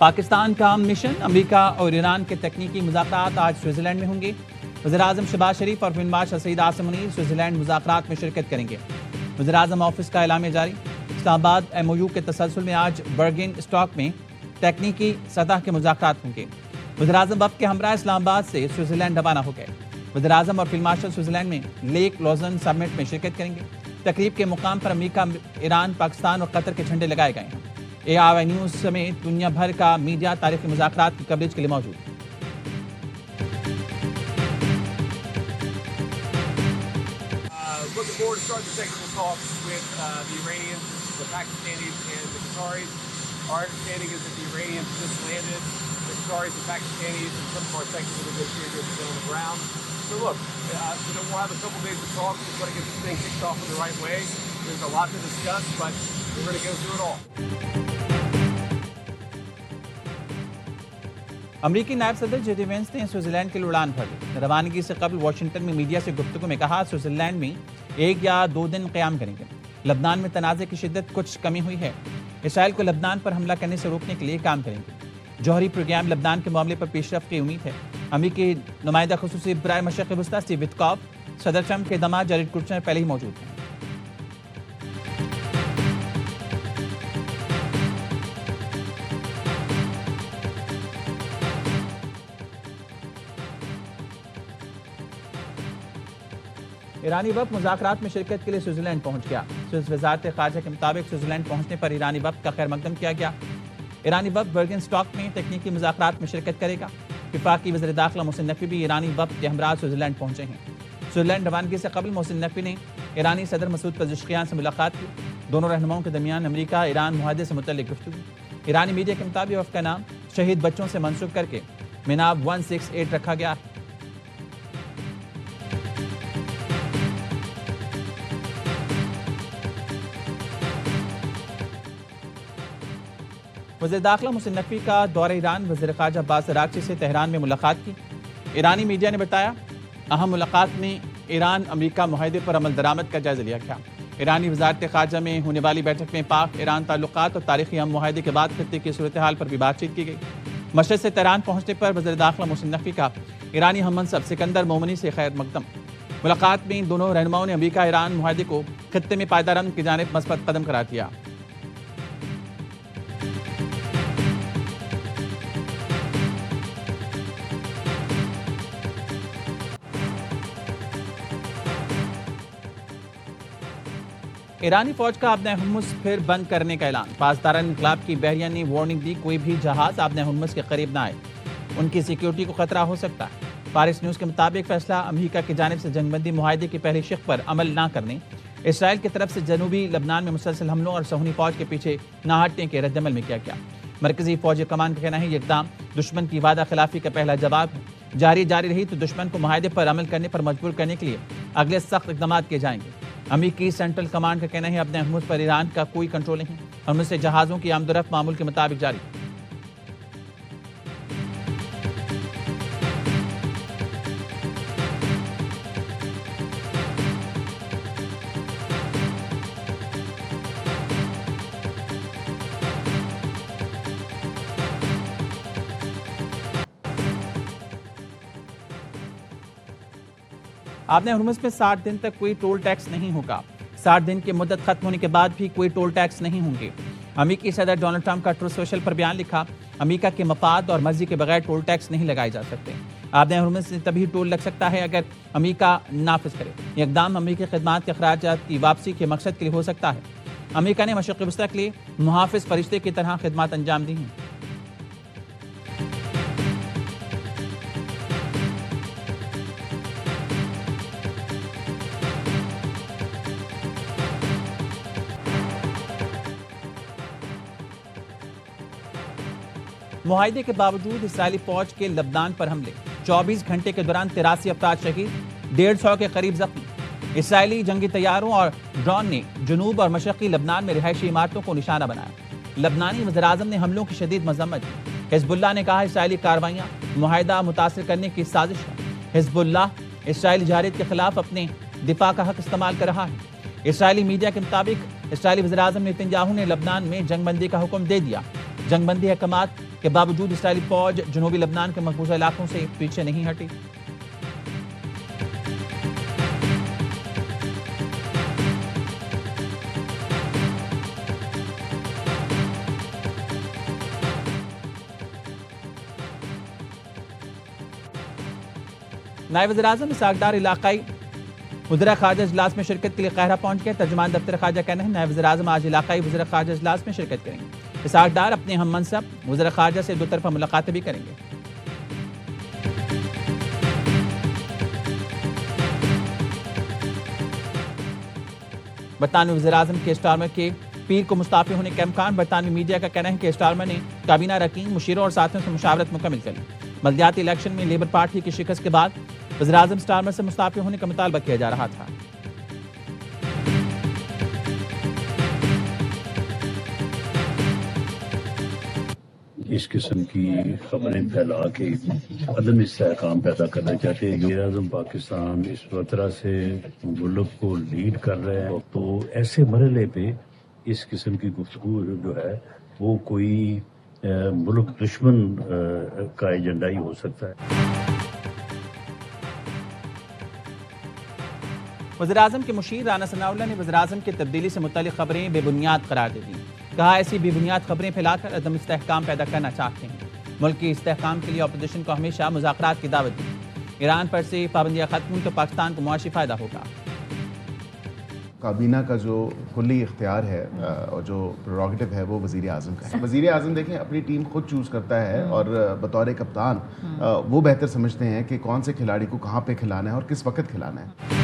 پاکستان کا مشن امریکہ اور ایران کے تکنیکی مذاکرات آج سوئٹزرلینڈ میں ہوں گے۔ وزیراعظم شہباز شریف اور فیلڈ مارشل سعید عاصم منیر سوئٹزرلینڈ مذاکرات میں شرکت کریں گے۔ وزیراعظم آفس کا اعلامیہ جاری۔ اسلام آباد MOU کے تسلسل میں آج برگن اسٹاک میں تکنیکی سطح کے مذاکرات ہوں گے۔ وزیراعظم وفد کے ہمراہ اسلام آباد سے سوئٹزرلینڈ روانہ ہو گئے۔ وزیراعظم اور فیلڈ مارشل سوئٹزرلینڈ میں لیک لوزن سمٹ میں شرکت کریں گے۔ تقریب کے مقام پر امریکہ، ایران، پاکستان اور قطر کے جھنڈے لگائے گئے ہیں۔ ARI نیوز سمیت دنیا بھر کا میڈیا تاریخی مذاکرات کی کوریج کے لیے موجود ہے۔ Looking forward to starting the technical talks with the Iranians, the Pakistanis, and the Qataris. Our understanding is that the Iranians just landed, the Qataris and Pakistanis, and some of our technical negotiators are still on the ground. So look, we'll have a couple days of talks. We're going to get this thing kicked off in the right way. There's a lot to discuss, but we're going to go through it all. امریکی نائب صدر JD Venice نے Switzerland کے لیے اڑان بھر لی۔ روانگی سے قبل واشنگٹن میں میڈیا سے گفتگو میں کہا سوئٹزرلینڈ میں 1 یا 2 دن قیام کریں گے۔ لبنان میں تنازع کی شدت کچھ کمی ہوئی ہے۔ اسرائیل کو لبنان پر حملہ کرنے سے روکنے کے لیے کام کریں گے۔ جوہری پروگرام لبنان کے معاملے پر پیش رفت کی امید ہے۔ امریکی نمائندہ خصوصی برائے مشرق وسطیٰ اسٹیو وٹکاف، صدر ٹرمپ کے داماد جیریڈ کوشنر پہلے ہی موجود ہیں۔ ایرانی وفد مذاکرات میں شرکت کے لیے سوئٹزرلینڈ پہنچ گیا۔ سوئس وزارت خارجہ کے مطابق سوئٹزرلینڈ پہنچنے پر ایرانی وفد کا خیر مقدم کیا گیا۔ ایرانی وفد برگن اسٹاک میں تکنیکی مذاکرات میں شرکت کرے گا۔ وفاقی وزیر داخلہ محسن نقوی بھی ایرانی وفد کے ہمراہ سوئٹزرلینڈ پہنچے ہیں۔ سوئٹزرلینڈ روانگی سے قبل محسن نقوی نے ایرانی صدر مسعود پزشکیان سے ملاقات کی۔ دونوں رہنماؤں کے درمیان امریکہ ایران معاہدے سے متعلق گفتگو۔ ایرانی میڈیا کے مطابق وفد کا نام شہید بچوں سے منسوب کر کے مناب 168 رکھا گیا۔ وزیر داخلہ محسن نقوی کا دورہ ایران، وزیر خارجہ عباس عراقچی سے تہران میں ملاقات کی۔ ایرانی میڈیا نے بتایا اہم ملاقات میں ایران امریکہ معاہدے پر عمل درآمد کا جائزہ لیا گیا۔ ایرانی وزارت خارجہ میں ہونے والی بیٹھک میں پاک ایران تعلقات اور تاریخی اہم معاہدے کے بعد خطے کی صورتحال پر بھی بات چیت کی گئی۔ مشرق سے تہران پہنچنے پر وزیر داخلہ محسن نقوی کا ایرانی ہم منصب سکندر مومنی سے خیر مقدم۔ ملاقات میں دونوں رہنماؤں نے امریکہ ایران معاہدے کو خطے میں پائیدار امن کی جانب مثبت قدم قرار دیا۔ ایرانی فوج کا آبنۂ ہرمز پھر بند کرنے کا اعلان۔ پاسداران انقلاب کی بحریہ نے وارننگ دی کوئی بھی جہاز آبنۂ ہرمز کے قریب نہ آئے، ان کی سیکیورٹی کو خطرہ ہو سکتا ہے۔ فارس نیوز کے مطابق فیصلہ امریکہ کی جانب سے جنگ بندی معاہدے کی پہلی شق پر عمل نہ کرنے، اسرائیل کی طرف سے جنوبی لبنان میں مسلسل حملوں اور صہیونی فوج کے پیچھے نہ ہٹنے کے رد عمل میں کیا گیا۔ مرکزی فوجی کمان کا کہنا ہے یہ اقدام دشمن کی وعدہ خلافی کا پہلا جواب ہے۔ جاری رہی تو دشمن کو معاہدے پر عمل کرنے پر مجبور کرنے کے لیے اگلے سخت اقدامات کیے جائیں گے۔ امریکی سینٹرل کمانڈ کا کہنا ہے اپنے ہرمز پر ایران کا کوئی کنٹرول نہیں۔ ہرمز سے جہازوں کی آمد و رفت معمول کے مطابق جاری۔ آبنۂ ہرمز میں 60 دن تک کوئی ٹول ٹیکس نہیں ہوگا۔ 60 دن کی مدت ختم ہونے کے بعد بھی کوئی ٹول ٹیکس نہیں ہوں گے۔ امریکی صدر ڈونلڈ ٹرمپ کا ٹروتھ سوشل پر بیان لکھا امریکہ کے مفاد اور مرضی کے بغیر ٹول ٹیکس نہیں لگائے جا سکتے۔ آبنۂ ہرمز سے تبھی ٹول لگ سکتا ہے اگر امریکہ نافذ کرے۔ یہ اقدام امریکی خدمات کے اخراجات کی واپسی کے مقصد کے لیے ہو سکتا ہے۔ امریکہ نے مشرق وسطیٰ کے لیے محافظ فرشتے کی طرح خدمات انجام دی ہیں۔ معاہدے کے باوجود اسرائیلی فوج کے لبنان پر حملے، 24 گھنٹے کے دوران 83 افراد شہید، 150 کے قریب زخمی۔ اسرائیلی جنگی طیاروں اور ڈرون نے جنوب اور مشرقی لبنان میں رہائشی عمارتوں کو نشانہ بنایا۔ لبنانی وزیراعظم نے حملوں کی شدید مذمت کی۔ حزب اللہ نے کہا اسرائیلی کارروائیاں معاہدہ متاثر کرنے کی سازش ہے۔ حزب اللہ اسرائیلی جارحیت کے خلاف اپنے دفاع کا حق استعمال کر رہا ہے۔ اسرائیلی میڈیا کے مطابق اسرائیلی وزیراعظم نیتن یاہو نے لبنان میں جنگ بندی کا حکم دے دیا۔ جنگ بندی احکامات کے باوجود اسرائیلی فوج جنوبی لبنان کے مقبوضہ علاقوں سے پیچھے نہیں ہٹی۔ نائب وزیر اعظم اسحاق ڈار علاقائی وزراء خارجہ اجلاس میں شرکت کے لیے قاہرہ پہنچ گئے۔ ترجمان دفتر خارجہ کہنا ہے نائب وزیر اعظم آج علاقائی وزراء خارجہ اجلاس میں شرکت کریں گے۔ اسحاق ڈار اپنے ہم منصب وزراء خارجہ سے دو طرفہ ملاقاتیں بھی کریں گے۔ برطانوی وزیر اعظم کے سٹارمر کے پیر کو مستعفی ہونے کا امکان۔ برطانوی میڈیا کا کہنا ہے کہ سٹارمر نے کابینہ رکین مشیروں اور ساتھیوں سے مشاورت مکمل کر لی۔ بلدیاتی الیکشن میں لیبر پارٹی کی شکست کے بعد وزیر اعظم سٹارمر سے مستعفی ہونے کا مطالبہ کیا جا رہا تھا۔ اس قسم کی خبریں پھیلا کے عدم استحکام پیدا کرنا چاہتے ہیں۔ وزیر اعظم پاکستان اس طرح سے ملک کو لیڈ کر رہے ہیں، تو ایسے مرحلے پہ اس قسم کی گفتگو جو ہے وہ کوئی ملک دشمن کا ایجنڈا ہی ہو سکتا ہے۔ وزیر اعظم کے مشیر رانا ثناء اللہ نے وزیر اعظم کی تبدیلی سے متعلق خبریں بے بنیاد قرار دے دیں۔ کہا ایسی بے بنیاد خبریں پھیلا کر عدم استحکام پیدا کرنا چاہتے ہیں۔ ملک کی استحکام کے لیے اپوزیشن کو ہمیشہ مذاکرات کی دعوت دی۔ ایران پر سے پابندیاں ختم ہوئی تو پاکستان کو معاشی فائدہ ہوگا۔ کابینہ کا جو کلی اختیار ہے اور جو پروگیٹو ہے وہ وزیر اعظم کا ہے۔ وزیر اعظم دیکھیں اپنی ٹیم خود چوز کرتا ہے اور بطور کپتان وہ بہتر سمجھتے ہیں کہ کون سے کھلاڑی کو کہاں پہ کھلانا ہے اور کس وقت کھلانا ہے۔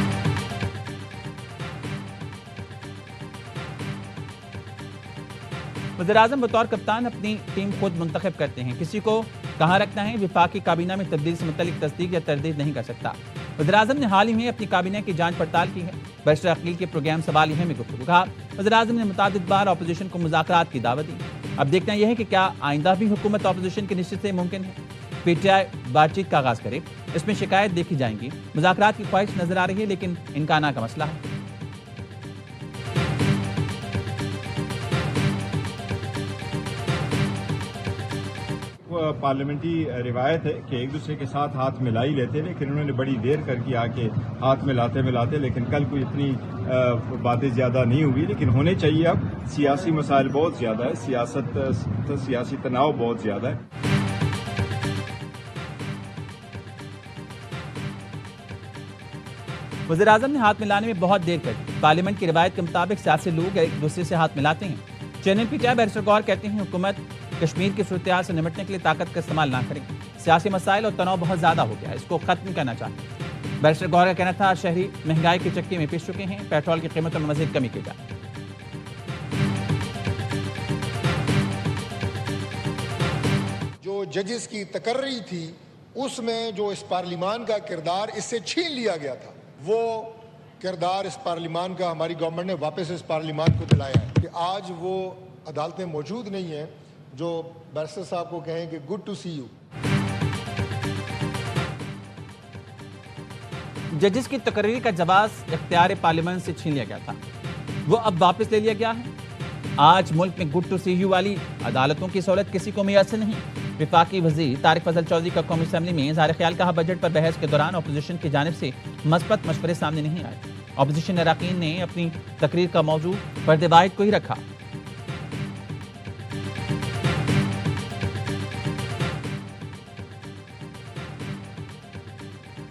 وزیر اعظم بطور کپتان اپنی ٹیم خود منتخب کرتے ہیں۔ کسی کو کہاں رکھنا ہے وفاقی کابینہ میں تبدیلی سے متعلق تصدیق یا تردید نہیں کر سکتا۔ وزیر اعظم نے حال ہی میں اپنی کابینہ کی جانچ پڑتال کی ہے۔ برسر اقلیل کے پروگرام سوالیہ میں گفتگو کہا وزیر اعظم نے متعدد بار اپوزیشن کو مذاکرات کی دعوت دی۔ اب دیکھنا یہ ہے کہ کیا آئندہ بھی حکومت اپوزیشن کی نشستیں ممکن ہے۔ پی ٹی آئی بات چیت کا آغاز کرے، اس میں شکایت دیکھی جائیں گی۔ مذاکرات کی خواہش نظر آ رہی ہے لیکن امکانات کا مسئلہ ہے۔ پارلیمنٹری روایت ہے کہ ایک دوسرے کے ساتھ ہاتھ ملا ہی لیتے، لیکن انہوں نے بڑی دیر کر کے آ کے ہاتھ ملاتے لیکن کل کوئی اتنی باتیں زیادہ نہیں ہوئی، لیکن ہونے چاہیے۔ اب سیاسی مسائل بہت زیادہ ہے، سیاسی تناؤ بہت زیادہ ہے۔ وزیر اعظم نے ہاتھ ملانے میں بہت دیر کر دی۔ پارلیمنٹ کی روایت کے مطابق سیاسی لوگ ایک دوسرے سے ہاتھ ملاتے ہیں۔ Chairman P T I barrister Gohar کہتے ہیں حکومت کشمیر کی صورتحال سے نمٹنے کے لیے طاقت کا استعمال نہ کریں۔ سیاسی مسائل اور تناؤ بہت زیادہ ہو گیا ہے، اس کو ختم کرنا چاہتے ہیں۔ بیرسٹر گوہر کا کہنا تھا شہری مہنگائی کے چکے میں پس چکے ہیں، پیٹرول کی قیمتوں میں مزید کمی کی جائے۔ جو ججز کی تقرری تھی اس میں جو اس پارلیمان کا کردار اس سے چھین لیا گیا تھا، وہ کردار اس پارلیمان کا ہماری گورنمنٹ نے واپس اس پارلیمان کو دلایا ہے کہ آج وہ عدالتیں موجود نہیں ہیں جو بیرسٹر صاحب کو کہیں کہ گڈ ٹو سی یو۔ ججز کی تقرری کا جواز اختیار پارلیمنٹ سے چھین لیا گیا تھا، وہ اب واپس لے لیا گیا ہے۔ آج ملک میں گڈ ٹو سی یو والی عدالتوں کی سہولت کسی کو میسر نہیں۔ وفاقی وزیر طارق فضل چودھری کا قومی اسمبلی میں اظہار خیال کہا بجٹ پر بحث کے دوران اپوزیشن کی جانب سے مثبت مشورے سامنے نہیں آئے۔ اپوزیشن اراکین نے اپنی تقریر کا موضوع فرد واحد کو ہی رکھا۔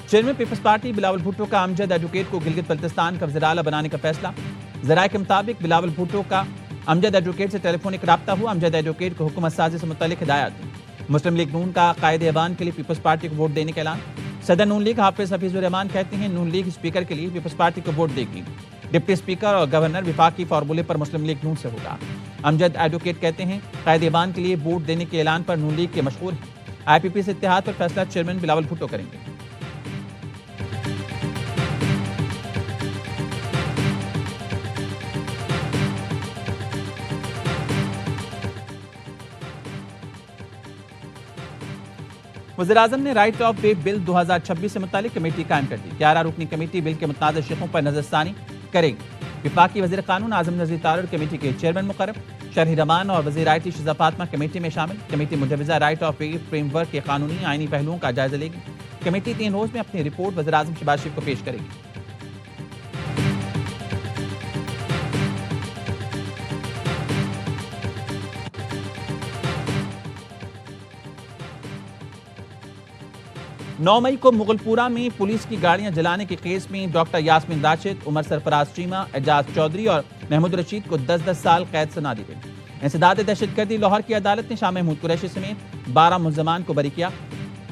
Chairman Peoples Party Bilawal Bhutto کا امجد ایڈوکیٹ کو گلگت بلتستان کا وزیر اعلیٰ بنانے کا فیصلہ۔ ذرائع کے مطابق بلاول بھٹو کا امجد ایڈوکیٹ سے ٹیلی فونک رابطہ ہوا۔ امجد ایڈوکیٹ کو حکومت سازی سے متعلق ہدایات دی۔ مسلم لیگ نون کا قائد ایوان کے لیے پیپلز پارٹی کو ووٹ دینے کا اعلان۔ صدر نون لیگ حافظ حفیظ الرحمان کہتے ہیں نون لیگ اسپیکر کے لیے پیپلز پارٹی کو ووٹ دے گی۔ ڈپٹی اسپیکر اور گورنر وفاقی فارمولے پر مسلم لیگ نون سے ہوگا۔ امجد ایڈوکیٹ کہتے ہیں قائد ایوان کے لیے ووٹ دینے کے اعلان پر نون لیگ کے مشغول ہیں۔ آئی پی پی سے اتحاد پر فیصلہ چیئرمین بلاول بھٹو کریں گے۔ وزیر اعظم نے رائٹ آف وے بل 2026 سے متعلق کمیٹی قائم کر دی۔ 11 رکنی کمیٹی بل کے متنازع شقوں پر نظر ثانی کرے گی۔ وفاقی وزیر قانون اعظم نذیر تارڑ کمیٹی کے چیئرمین مقرر۔ شرح رحمان اور وزیر I T Shiza Fatima committee میں شامل. کمیٹی مجوزہ right of way frame work کے قانونی آئینی پہلوؤں کا جائزہ لے گی. کمیٹی 3 روز میں اپنی رپورٹ وزیراعظم شہباز شریف کو پیش کرے گی. نو مئی کو مغل پورہ میں پولیس کی گاڑیاں جلانے کے کیس میں ڈاکٹر یاسمین راشد، عمر سرفراز چیمہ، اعجاز چودھری اور محمود رشید کو 10 سال قید سنا دی گئی. انسداد دہشت گردی لاہور کی عدالت نے شاہ محمود قریشی سمیت 12 ملزمان کو بری کیا.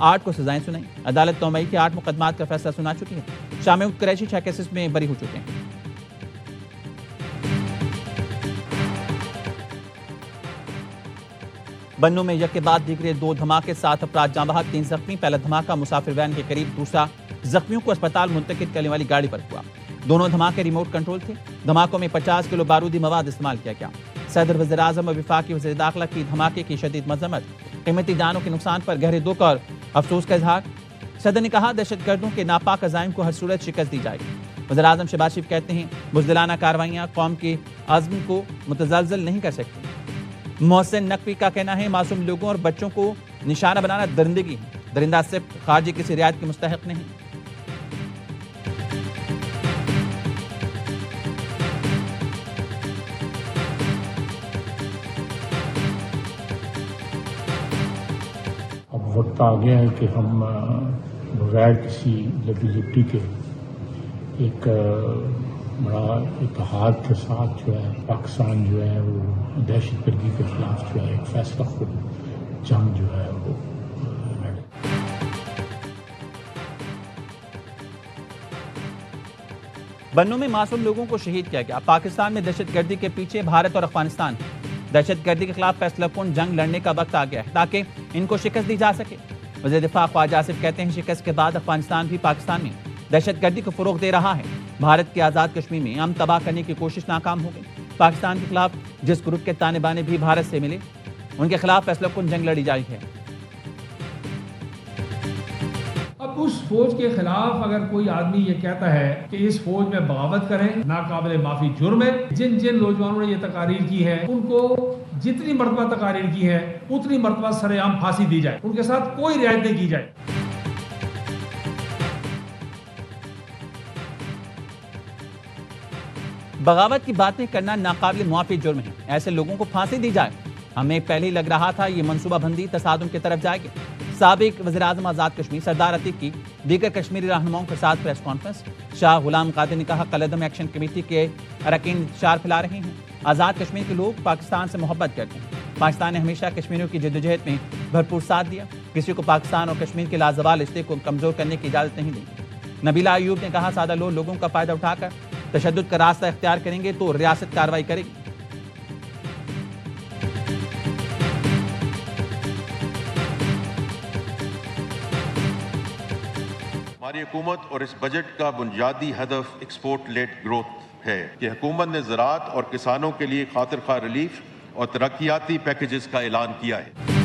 8 کو سزائیں سنائیں. عدالت 9 مئی کے 8 مقدمات کا فیصلہ سنا چکی ہے. شاہ محمود قریشی 6 کیسز میں بری ہو چکے ہیں. بنوں میں یک کے بعد دیگرے 2 دھماکے، 7 افراد جاں بحق، 3 زخمی. پہلا دھماکہ مسافر وین کے قریب، دوسرا زخمیوں کو اسپتال منتقل کرنے والی گاڑی پر ہوا. دونوں دھماکے ریموٹ کنٹرول تھے. دھماکوں میں 50 کلو بارودی مواد استعمال کیا گیا. صدر وزیر اعظم اور وفاقی وزیر داخلہ کی دھماکے کی شدید مذمت. قیمتی جانوں کے نقصان پر گہرے دکھ اور افسوس کا اظہار. صدر نے کہا دہشت گردوں کے ناپاک عزائم کو ہر صورت شکست دی جائے گی. وزیر اعظم شہباز شریف کہتے ہیں بزدلانہ کارروائیاں قوم کے عزم کو متزلزل نہیں کر سکتی. محسن نقوی کا کہنا ہے معصوم لوگوں اور بچوں کو نشانہ بنانا درندگی ہے. درندہ صرف خارجی کسی رعایت کے مستحق نہیں. اب وقت آ گیا ہے کہ ہم بغیر کسی لیبلٹی کے ایک بڑا اتحاد کے ساتھ جو ہے پاکستان جو ہے وہ دہشت گردی کے خلاف جو ہے ایک فیصلہ خود جنگ جو ہے وہ لڑے. بنوں میں معصوم لوگوں کو شہید کیا گیا. پاکستان میں دہشت گردی کے پیچھے بھارت اور افغانستان. دہشت گردی کے خلاف فیصلہ کن جنگ لڑنے کا وقت آ گیا ہے تاکہ ان کو شکست دی جا سکے. وزیر دفاع خواجہ آصف کہتے ہیں شکست کے بعد افغانستان بھی پاکستان میں دہشت گردی کو فروغ دے رہا ہے. بھارت کے آزاد کشمیر میں امن تباہ کرنے کی کوشش ناکام ہو گئی. پاکستان کے خلاف جس گروپ کے تانے بانے بھی بھارت سے ملے ان کے خلاف فیصلہ کن جنگ لڑی جائی ہے. اب اس فوج کے خلاف اگر کوئی آدمی یہ کہتا ہے کہ اس فوج میں بغاوت کریں، ناقابل معافی جرم ہے. جن نوجوانوں نے یہ تقاریر کی ہے ان کو جتنی مرتبہ تقاریر کی ہے اتنی مرتبہ سر عام پھانسی دی جائے. ان کے ساتھ کوئی رعایت نہیں کی جائے. بغاوت کی باتیں کرنا ناقابل معافی جرم ہے. ایسے لوگوں کو پھانسی دی جائے. ہمیں پہلے ہی لگ رہا تھا یہ منصوبہ بندی تصادم کی طرف جائے گی. سابق وزیر اعظم آزاد کشمیر سردار عتیق کی دیگر کشمیری رہنماؤں کے ساتھ پریس کانفرنس. شاہ غلام قادر نے کہا قلعدم ایکشن کمیٹی کے اراکین انتشار پھیلا رہے ہیں. آزاد کشمیر کے لوگ پاکستان سے محبت کرتے ہیں. پاکستان نے ہمیشہ کشمیریوں کی جدوجہد میں بھرپور ساتھ دیا. کسی کو پاکستان اور کشمیر کے لازوال رشتے کو کمزور کرنے کی اجازت نہیں دی. نبیلہ ایوب نے کہا سادہ لوگوں کا فائدہ اٹھا کر تشدد کا راستہ اختیار کریں گے تو ریاست کارروائی کرے گی. ہماری حکومت اور اس بجٹ کا بنیادی ہدف ایکسپورٹ لیڈ گروتھ ہے کہ حکومت نے زراعت اور کسانوں کے لیے خاطر خواہ ریلیف اور ترقیاتی پیکیجز کا اعلان کیا ہے.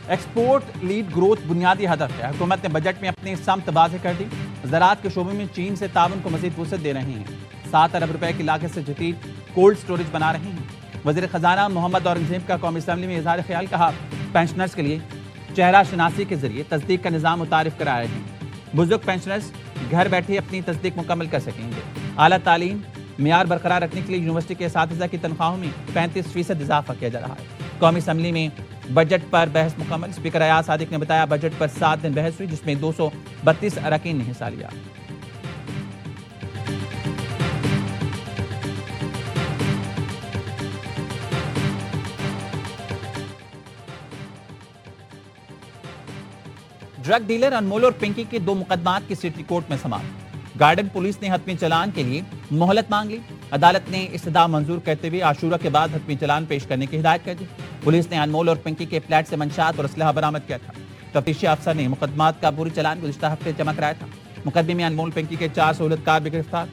ایکسپورٹ لیڈ گروتھ بنیادی ہدف ہے. حکومت نے بجٹ میں اپنی سمت واضح کر دی. زراعت کے شعبے میں چین سے تعاون کو مزید وسعت دے رہے ہیں. 7 ارب روپے کی لاگت سے جدید کولڈ سٹوریج بنا رہے ہیں. وزیر خزانہ محمد اورنگزیب کا قومی اسمبلی میں اظہار خیال. کہا پینشنرز کے لیے چہرہ شناسی کے ذریعے تصدیق کا نظام متعارف کرائے ہیں. بزرگ پینشنرز گھر بیٹھے اپنی تصدیق مکمل کر سکیں گے. اعلیٰ تعلیم معیار برقرار رکھنے کے لیے یونیورسٹی کے اساتذہ کی تنخواہوں میں 35% اضافہ کیا جا رہا ہے. قومی اسمبلی میں بجٹ پر بحث مکمل. اسپیکر ایاز صادق نے بتایا بجٹ پر 7 دن بحث ہوئی جس میں 232 اراکین نے حصہ لیا. ڈرگ ڈیلر انمول اور پنکی کے 2 مقدمات کی سٹی کورٹ میں سماعت. گارڈن پولیس نے حتمی چلان کے لیے مہلت مانگ لی. عدالت نے استدعا منظور کرتے ہوئے عاشورہ کے بعد حتمی چلان پیش کرنے کی ہدایت کر دی. پولیس نے انمول اور پنکی کے فلیٹ سے منشیات اور اسلحہ برآمد کیا تھا. تفتیشی افسر نے مقدمات کا پوری چلان گزشتہ ہفتے جمع کرایا تھا. مقدمے میں انمول پنکی کے 4 سہولتکار بھی گرفتار.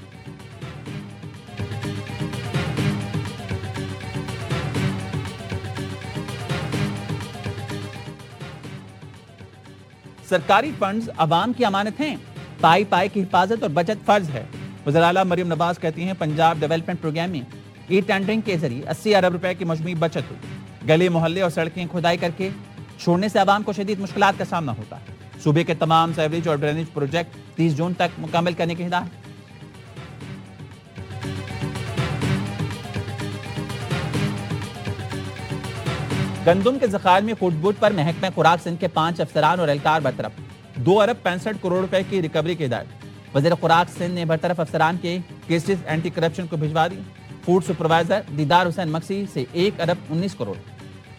سرکاری فنڈز عوام کی امانت ہیں. پائی پائی کی حفاظت اور بچت فرض ہے. وزیر اعلیٰ مریم نواز کہتی ہیں پنجاب ڈیولپمنٹ پروگرام میں ای ٹینڈرنگ کے ذریعے 80 ارب روپے کی مجموعی بچت ہوئی. گلی محلے اور سڑکیں کھدائی کر کے چھوڑنے سے عوام کو شدید مشکلات کا سامنا ہوتا ہے. صوبے کے تمام سیوریج اور ڈرینیج پروجیکٹ 30 جون تک مکمل کرنے کی ہدایت. گندم کے ذخائر میں فوڈ بوٹ پر محکمہ خوراک سندھ کے 5 افسران اور اہلکار برطرف. 2 ارب 65 کروڑ روپے کی ریکوری کی ہدایت. وزیر خوراک سندھ نے برطرف افسران کے کیسز اینٹی کرپشن کو بھجوا دی. فوڈ سپروائزر دیدار حسین مکسی سے 1 ارب 19 کروڑ.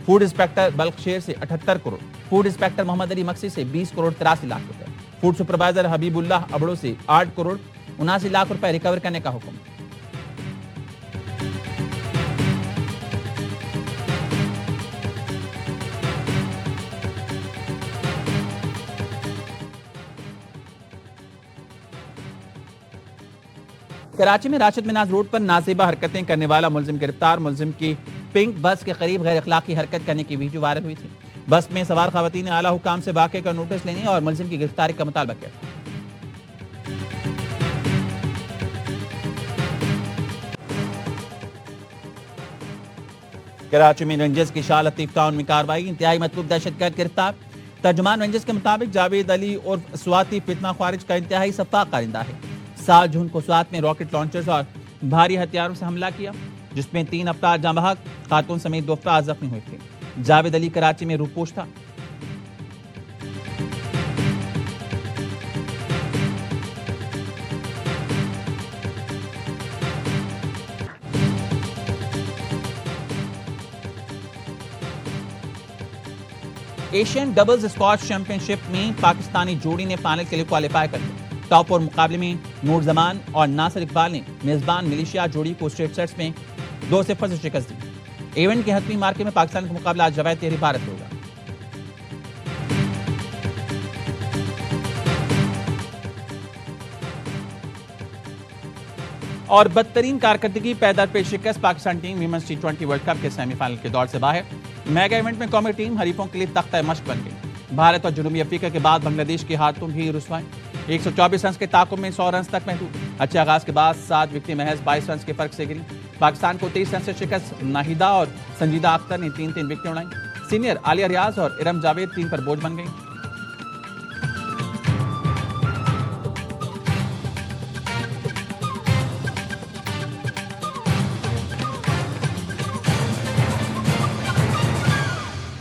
فوڈ انسپیکٹر بلخ شیر سے 78 کروڑ. فوڈ انسپیکٹر محمد علی مکسی سے 20 کروڑ 83 لاکھ روپے. فوڈ سپروائزر حبیب اللہ ابڑو سے 8 کروڑ 79 لاکھ روپے ریکور کرنے کا حکم. کراچی میں راشد مناز روڈ پر نازیبا حرکتیں کرنے والا ملزم گرفتار. ملزم کی پنک بس کے قریب غیر اخلاقی حرکت کرنے کی ویڈیو وائرل ہوئی تھی. بس میں سوار خواتین نے اعلیٰ حکام سے واقعے کا نوٹس لینے اور ملزم کی گرفتاری کا مطالبہ کیا. کراچی میں رینجرز کی شاہ لطیف ٹاؤن میں کارروائی. انتہائی مطلوب دہشت گرد گرفتار. ترجمان رینجرز کے مطابق جاوید علی اور سواتی فتنہ خوارج کا انتہائی سفاق کارندہ ہے. 7 جون کو سوات میں راکٹ لانچرز اور بھاری ہتھیاروں سے حملہ کیا جس میں 3 افراد جاں بحق، خاتون سمیت 2 افراد زخمی ہوئے تھے. جاوید علی کراچی میں روپوش تھا. ایشین ڈبلز اسکواش چیمپئن شپ میں پاکستانی جوڑی نے فائنل کے لیے کوالیفائی کر لیا. ٹاپ اور مقابلے میں نور زمان اور ناصر اقبال نے میزبان ملیشیا جوڑی کو اسٹریٹ سیٹس میں 2-0 سے شکست دی. ایونٹ کے حتمی مارکے میں پاکستان کا مقابلہ آج روایتی بھارت ہوگا. اور بدترین کارکردگی پیدر پیش شکست Pakistan team women's T20 world cup کے سیمی فائنل کے دور سے باہر. میگا ایونٹ میں قومی ٹیم حریفوں کے لیے تختہ مشق بن گئی. بھارت اور جنوبی افریقہ کے بعد بنگلہ دیش کے ہاتھوں بھی رسوائی. 124 رنز کے تعاقب میں 100 رنز تک محدود. اچھے آغاز کے بعد 7 وکٹیں محض 22 رنز کے فرق سے گری. پاکستان کو 23 رن سے شکست. ناہیدہ اور سنجیدہ اختر نے 3 وکٹیں اڑائیں. سینئر عالیہ ریاض اور ارم جاوید ٹیم پر بوجھ بن گئی.